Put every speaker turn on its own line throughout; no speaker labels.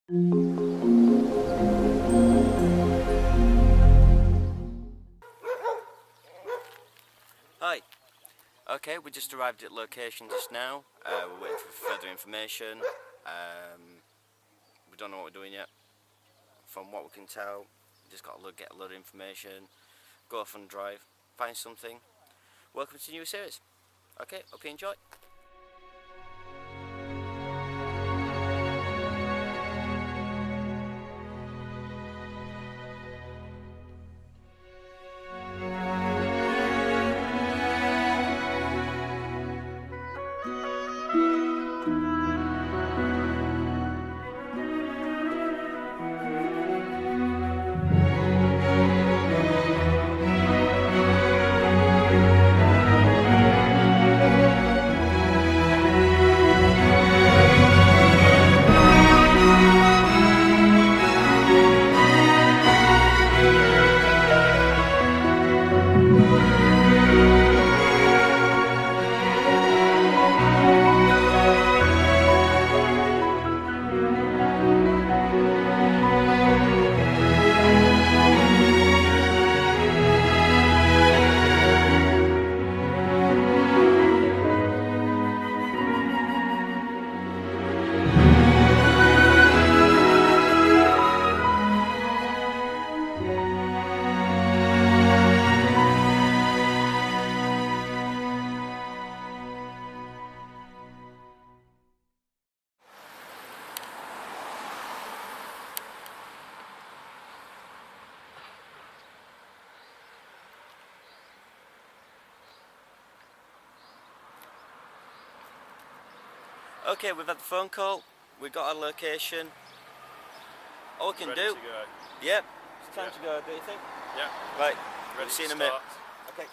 Hi. Okay, we just arrived at location just now. We're waiting for further information. We don't know what we're doing yet. From what we can tell, we just got to get a load of information, go off and drive, find something. Welcome to the new series. Okay, hope you enjoy. Okay, we've had the phone call, we got our location. All we can
Ready
do.
to go.
Yep, it's time to go, do you think?
Yeah.
Right,
Ready
we'll see
to
you in a minute.
start.
Okay.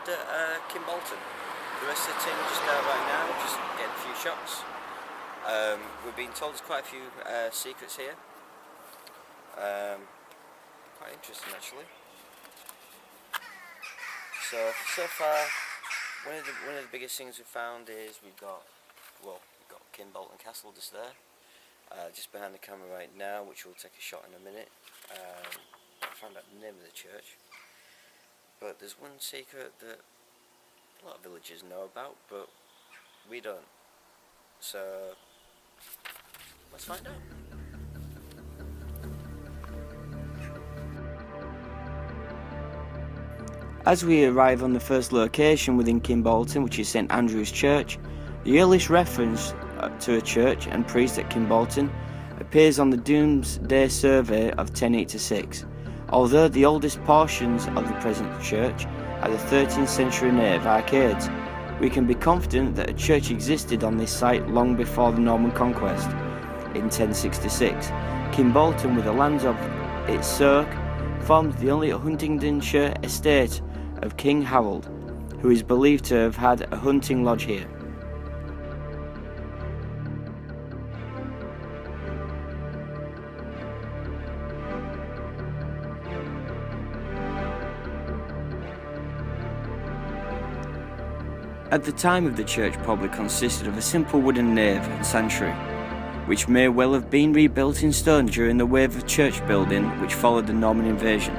arrived at Kimbolton. The rest of the team are just there right now, just getting a few shots. We've been told there's quite a few secrets here. Quite interesting actually. So far, one of the biggest things we've found is we've got Kimbolton Castle just there, just behind the camera right now, which we'll take a shot in a minute. I found out the name of the church, but there's one secret that a lot of villagers know about, but we don't. So let's find out. As we arrive on the first location within Kimbolton, which is St Andrew's Church, the earliest reference to a church and priest at Kimbolton appears on the Domesday Survey of 1086, although the oldest portions of the present church are the 13th century nave arcades. We can be confident that a church existed on this site long before the Norman conquest in 1066. Kimbolton, with the lands of its cirque, formed the only Huntingdonshire estate of King Harold, who is believed to have had a hunting lodge here. At the time of the church probably consisted of a simple wooden nave and sanctuary, which may well have been rebuilt in stone during the wave of church building which followed the Norman invasion.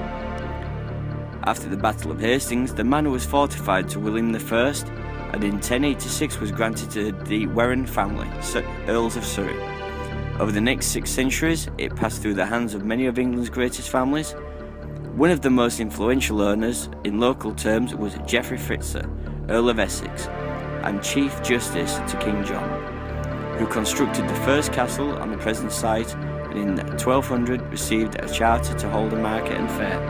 After the Battle of Hastings, the manor was fortified to William I, and in 1086 was granted to the Warren family, Earls of Surrey. Over the next 6 centuries, it passed through the hands of many of England's greatest families. One of the most influential owners, in local terms, was Geoffrey Fitzer, Earl of Essex, and Chief Justice to King John, who constructed the first castle on the present site, and in 1200 received a charter to hold a market and fair.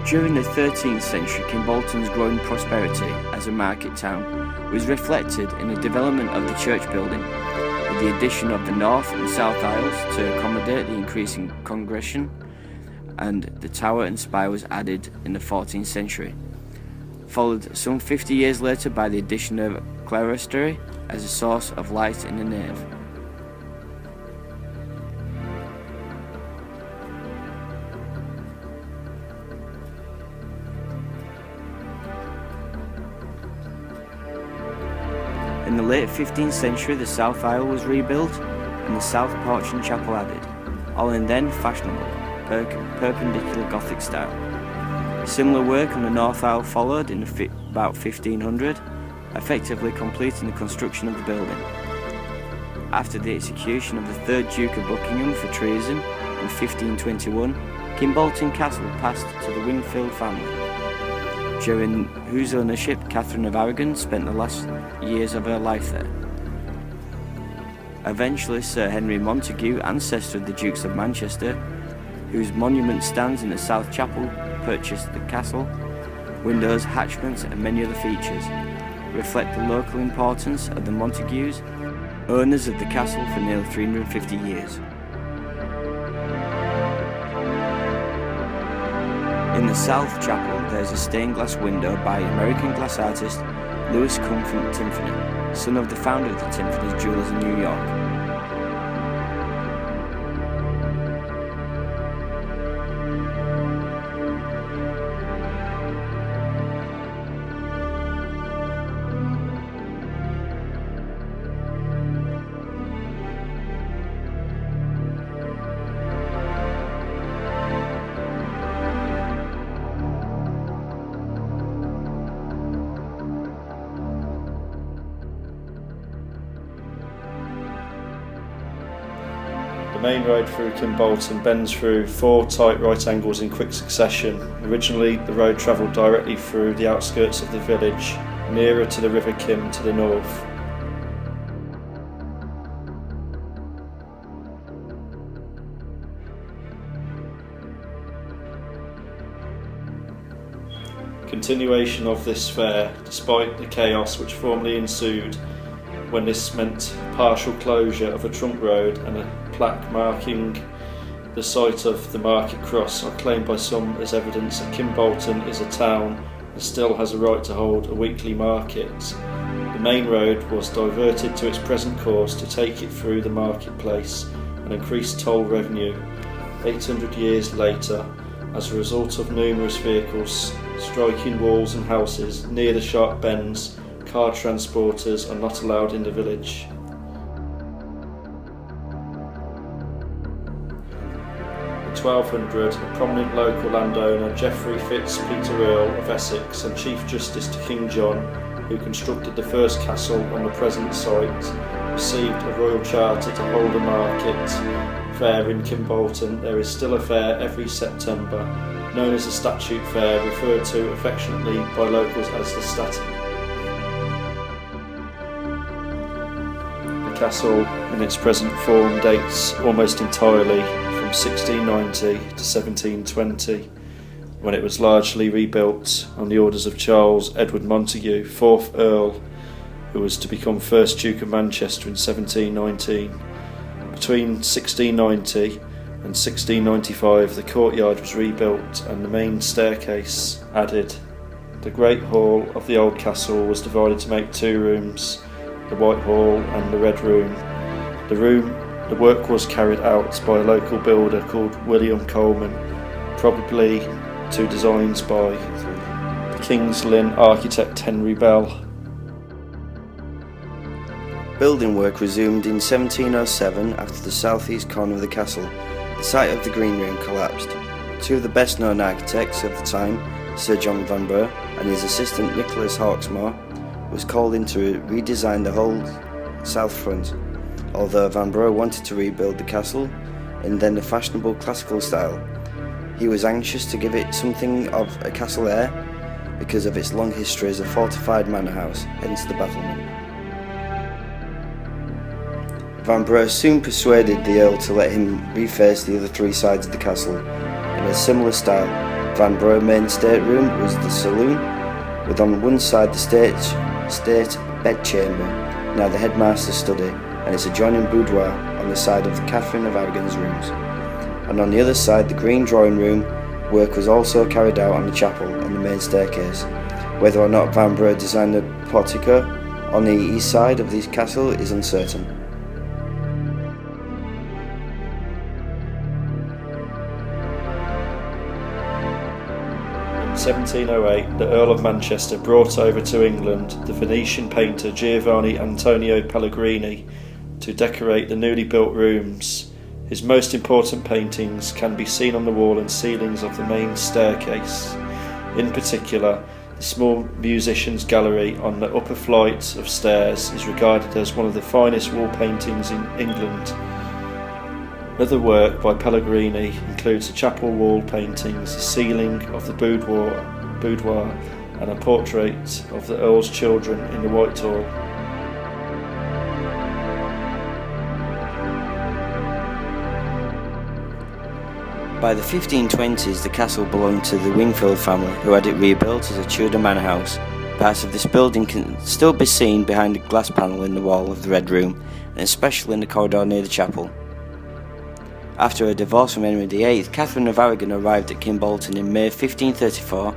During the 13th century, Kimbolton's growing prosperity as a market town was reflected in the development of the church building, with the addition of the north and south aisles to accommodate the increasing congregation, and the tower and spire was added in the 14th century, followed some 50 years later by the addition of clerestory as a source of light in the nave. In the late 15th century, the south aisle was rebuilt and the south porch and chapel added, all in then fashionable, perpendicular Gothic style. Similar work on the north aisle followed in about 1500, effectively completing the construction of the building. After the execution of the 3rd Duke of Buckingham for treason in 1521, Kimbolton Castle passed to the Wingfield family, during whose ownership Catherine of Aragon spent the last years of her life there. Eventually, Sir Henry Montague, ancestor of the Dukes of Manchester, whose monument stands in the South Chapel, purchased the castle. Windows, hatchments and many other features reflect the local importance of the Montagues, owners of the castle for nearly 350 years. In the South Chapel, there is a stained glass window by American glass artist Louis Comfort Timpany, son of the founder of the Timpany's Jewelers in New York.
The main road through Kimbolton bends through 4 tight right angles in quick succession. Originally, the road travelled directly through the outskirts of the village, nearer to the River Kim to the north. Continuation of this fair, despite the chaos which formerly ensued, when this meant partial closure of a trunk road, and a plaque marking the site of the market cross are claimed by some as evidence that Kimbolton is a town and still has a right to hold a weekly market. The main road was diverted to its present course to take it through the marketplace and increase toll revenue. 800 years later, as a result of numerous vehicles striking walls and houses near the sharp bends, car transporters are not allowed in the village. In 1200, a prominent local landowner, Geoffrey Fitz Peter Earl of Essex and Chief Justice to King John, who constructed the first castle on the present site, received a royal charter to hold a market fair in Kimbolton. There is still a fair every September, known as the Statute Fair, referred to affectionately by locals as the Statty. The castle in its present form dates almost entirely from 1690 to 1720, when it was largely rebuilt on the orders of Charles Edward Montague, 4th Earl, who was to become 1st Duke of Manchester in 1719. Between 1690 and 1695, the courtyard was rebuilt and the main staircase added. The Great Hall of the old castle was divided to make two rooms, the White Hall and the Red Room. The work was carried out by a local builder called William Coleman, probably to designs by the King's Lynn architect Henry Bell.
Building work resumed in 1707 after the southeast corner of the castle. The site of the Green Room collapsed. Two of the best known architects of the time, Sir John Vanbrugh and his assistant Nicholas Hawksmoor, was called in to redesign the whole south front. Although Vanbrugh wanted to rebuild the castle in then the fashionable classical style, he was anxious to give it something of a castle air because of its long history as a fortified manor house, hence the battlement. Vanbrugh soon persuaded the Earl to let him reface the other three sides of the castle. In a similar style, Vanbrugh main stateroom was the saloon, with on one side the state bedchamber, now the headmaster's study, and its adjoining boudoir on the side of Catherine of Aragon's rooms. And on the other side, the green drawing room. Work was also carried out on the chapel and the main staircase. Whether or not Vanbrugh designed the portico on the east side of the castle is uncertain.
In 1708, the Earl of Manchester brought over to England the Venetian painter Giovanni Antonio Pellegrini to decorate the newly built rooms. His most important paintings can be seen on the wall and ceilings of the main staircase. In particular, the small musicians' gallery on the upper flight of stairs is regarded as one of the finest wall paintings in England. Other work by Pellegrini includes the chapel wall paintings, the ceiling of the boudoir, and a portrait of the Earl's children in the Whitehall.
By the 1520s, the castle belonged to the Wingfield family, who had it rebuilt as a Tudor manor house. Parts of this building can still be seen behind the glass panel in the wall of the Red Room, and especially in the corridor near the chapel. After her divorce from Henry VIII, Catherine of Aragon arrived at Kimbolton in May 1534.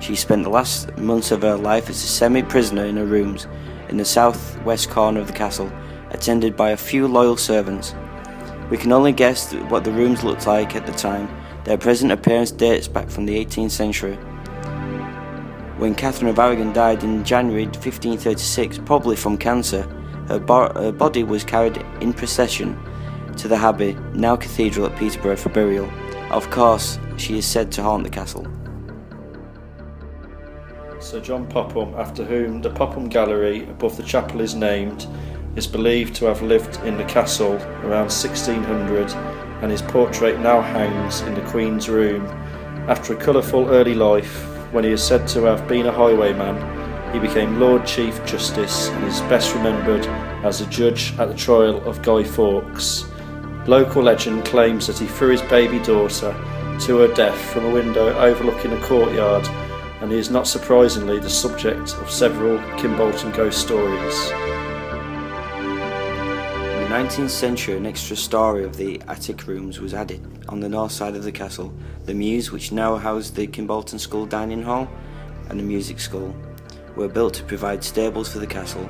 She spent the last months of her life as a semi-prisoner in her rooms in the south-west corner of the castle, attended by a few loyal servants. We can only guess what the rooms looked like at the time. Their present appearance dates back from the 18th century. When Catherine of Aragon died in January 1536, probably from cancer, her body was carried in procession to the Abbey, now Cathedral at Peterborough, for burial. Of course, she is said to haunt the castle.
Sir John Popham, after whom the Popham Gallery above the chapel is named, is believed to have lived in the castle around 1600, and his portrait now hangs in the Queen's Room. After a colourful early life, when he is said to have been a highwayman, he became Lord Chief Justice and is best remembered as a judge at the trial of Guy Fawkes. Local legend claims that he threw his baby daughter to her death from a window overlooking a courtyard, and he is not surprisingly the subject of several Kimbolton ghost stories.
19th century, an extra storey of the attic rooms was added on the north side of the castle. The mews, which now house the Kimbolton School Dining Hall and the Music School, were built to provide stables for the castle.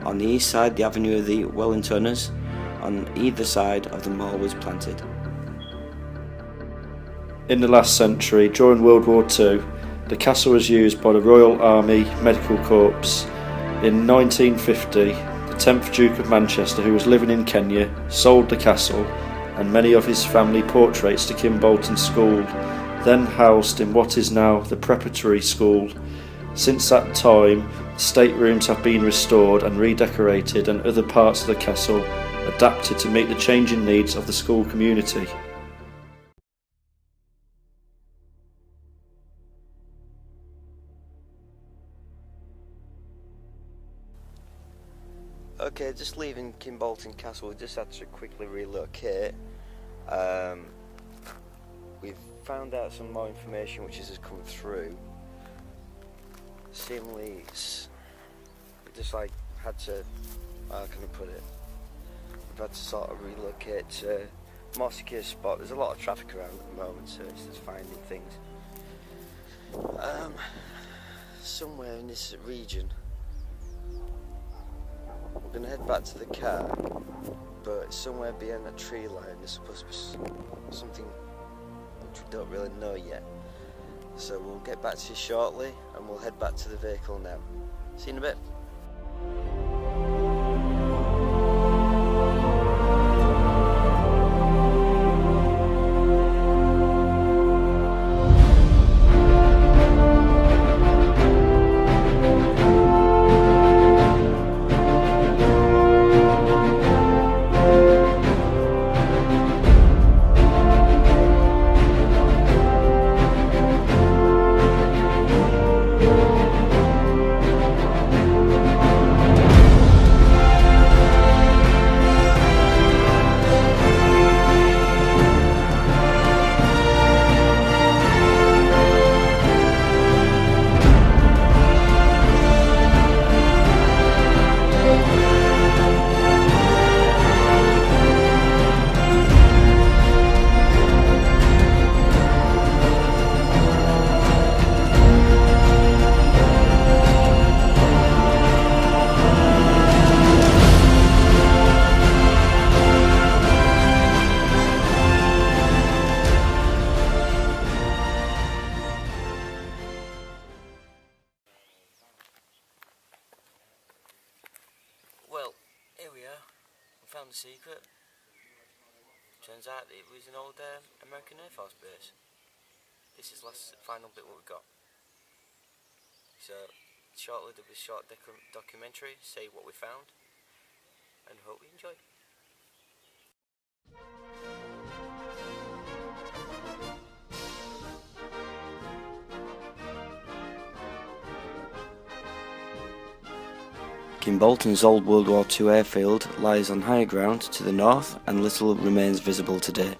On the east side, the avenue of the Wellingtoners on either side of the moor was planted.
In the last century, during World War II, the castle was used by the Royal Army Medical Corps. In 1950, the 10th Duke of Manchester, who was living in Kenya, sold the castle and many of his family portraits to Kimbolton School, then housed in what is now the Preparatory School. Since that time, staterooms have been restored and redecorated and other parts of the castle adapted to meet the changing needs of the school community.
Okay, just leaving Kimbolton Castle, we just had to quickly relocate. We've found out some more information which has come through. Seemingly, we just had to, how can I put it? We've had to sort of relocate to a more secure spot. There's a lot of traffic around at the moment, so it's just finding things. Somewhere in this region. We're going to head back to the car, but somewhere behind that tree line there's supposed to be something which we don't really know yet. So we'll get back to you shortly and we'll head back to the vehicle now. See you in a bit. Well, here we are. We found the secret. Turns out it was an old American Air Force base. This is the final bit what we got. So, shortly there'll be a short documentary, say what we found, and hope you enjoy. Kimbolton's old World War II airfield lies on higher ground to the north and little remains visible today.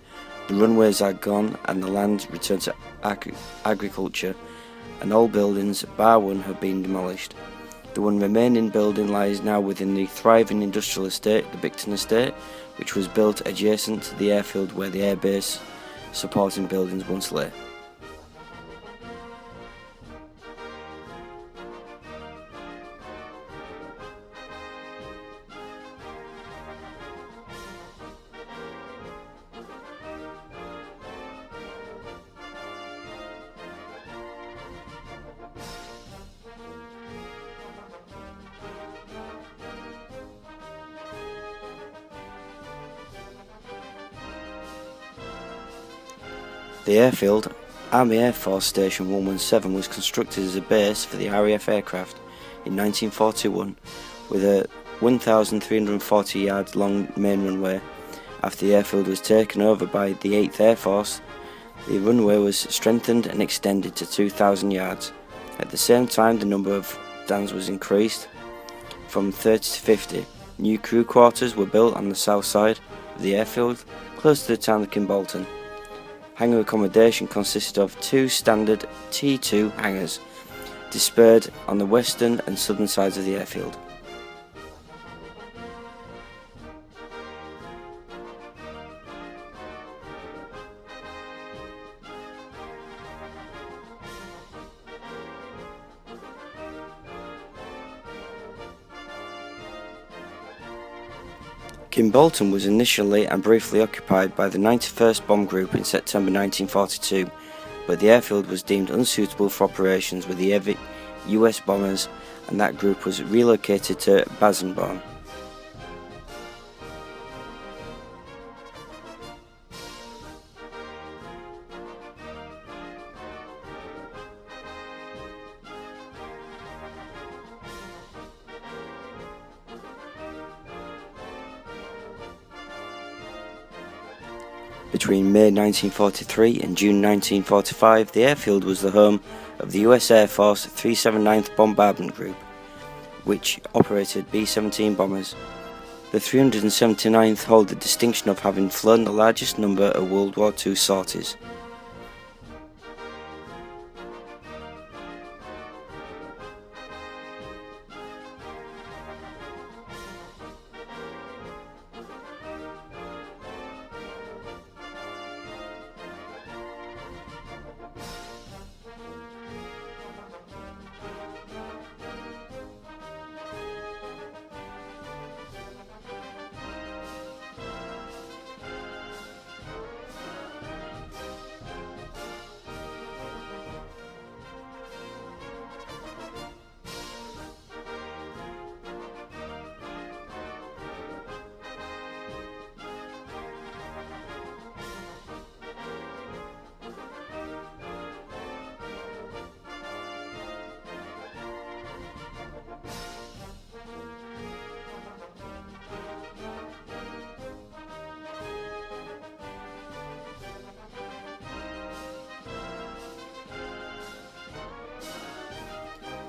The runways are gone and the land returned to agriculture, and all buildings, bar one, have been demolished. The one remaining building lies now within the thriving industrial estate, the Bicton Estate, which was built adjacent to the airfield where the airbase supporting buildings once lay. The airfield, Army Air Force Station 117, was constructed as a base for the RAF aircraft in 1941 with a 1,340 yards long main runway. After the airfield was taken over by the 8th Air Force, the runway was strengthened and extended to 2,000 yards. At the same time, the number of stands was increased from 30 to 50. New crew quarters were built on the south side of the airfield, close to the town of Kimbolton. Hangar accommodation consisted of 2 standard T2 hangars, dispersed on the western and southern sides of the airfield. Kimbolton was initially and briefly occupied by the 91st Bomb Group in September 1942, but the airfield was deemed unsuitable for operations with the heavy US bombers, and that group was relocated to Basenborn. Between May 1943 and June 1945, the airfield was the home of the US Air Force 379th Bombardment Group, which operated B-17 bombers. The 379th hold the distinction of having flown the largest number of World War II sorties.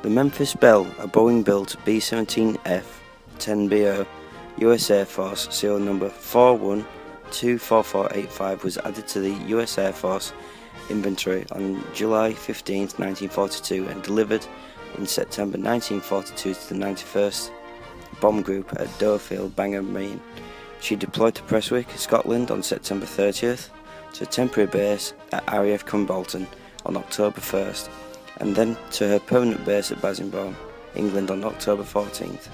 The Memphis Belle, a Boeing-built B-17F 10BO US Air Force serial number 41-24485 was added to the US Air Force inventory on July 15, 1942 and delivered in September 1942 to the 91st Bomb Group at Dowfield, Bangor, Maine. She deployed to Prestwick, Scotland on September 30th, to a temporary base at RAF Kimbolton on October 1st, and then to her permanent base at Basenborn, England on October 14th.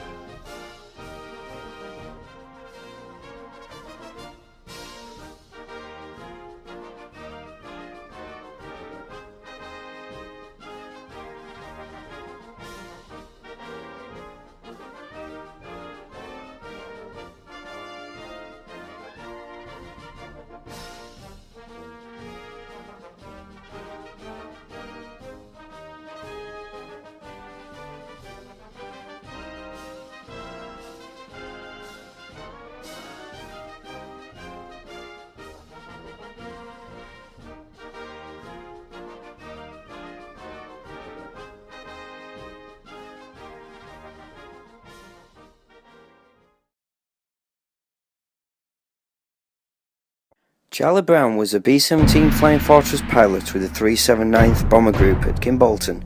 Charlie Brown was a B-17 Flying Fortress pilot with the 379th Bomber Group at Kimbolton,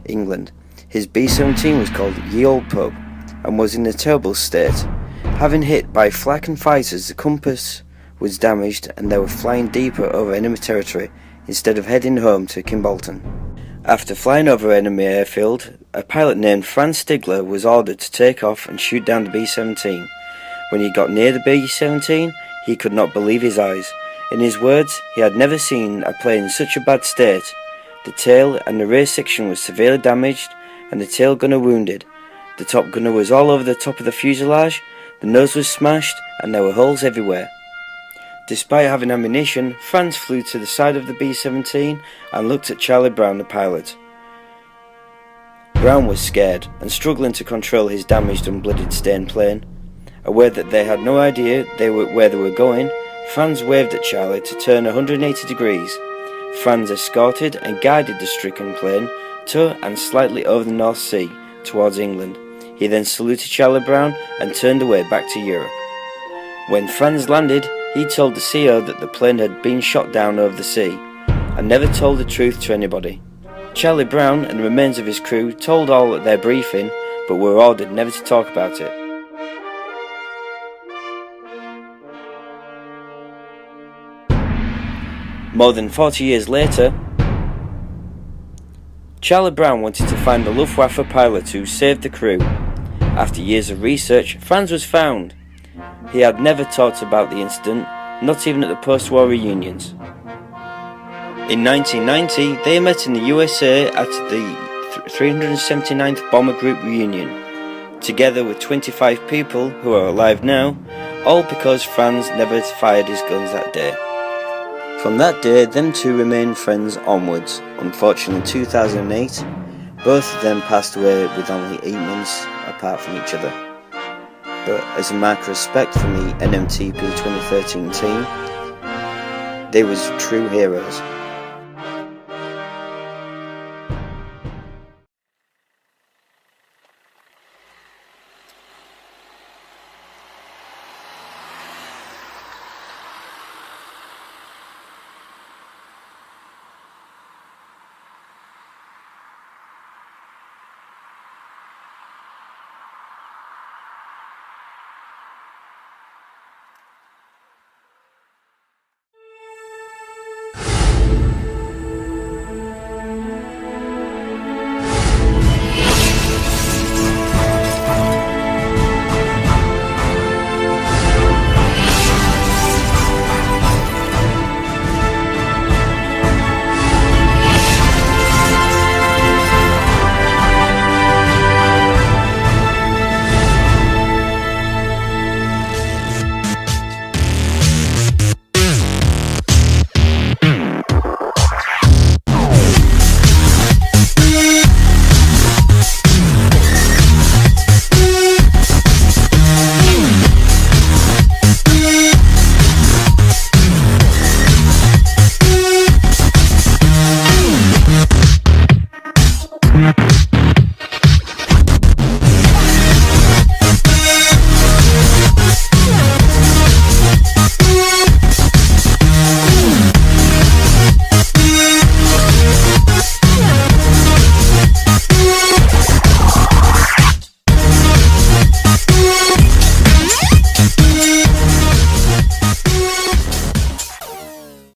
England. His B-17 was called Ye Old Pub and was in a terrible state. Having hit by flak and fighters, the compass was damaged and they were flying deeper over enemy territory instead of heading home to Kimbolton. After flying over enemy airfield, a pilot named Franz Stigler was ordered to take off and shoot down the B-17. When he got near the B-17, he could not believe his eyes. In his words, he had never seen a plane in such a bad state. The tail and the rear section was severely damaged and the tail gunner wounded. The top gunner was all over the top of the fuselage, the nose was smashed and there were holes everywhere. Despite having ammunition, Franz flew to the side of the B-17 and looked at Charlie Brown, the pilot. Brown was scared and struggling to control his damaged and bloodied stained plane. Aware that they had no idea where they were going, Franz waved at Charlie to turn 180 degrees. Franz escorted and guided the stricken plane to and slightly over the North Sea towards England. He then saluted Charlie Brown and turned away back to Europe. When Franz landed, he told the CO that the plane had been shot down over the sea and never told the truth to anybody. Charlie Brown and the remains of his crew told all at their briefing, but were ordered never to talk about it. More than 40 years later, Charlie Brown wanted to find the Luftwaffe pilot who saved the crew. After years of research, Franz was found. He had never talked about the incident, not even at the post-war reunions. In 1990, they met in the USA at the 379th Bomber Group reunion, together with 25 people who are alive now, all because Franz never fired his guns that day. From that day, them two remained friends onwards. Unfortunately, in 2008, both of them passed away with only 8 months apart from each other. But as a mark of respect from the NMTP 2013 team, they was true heroes.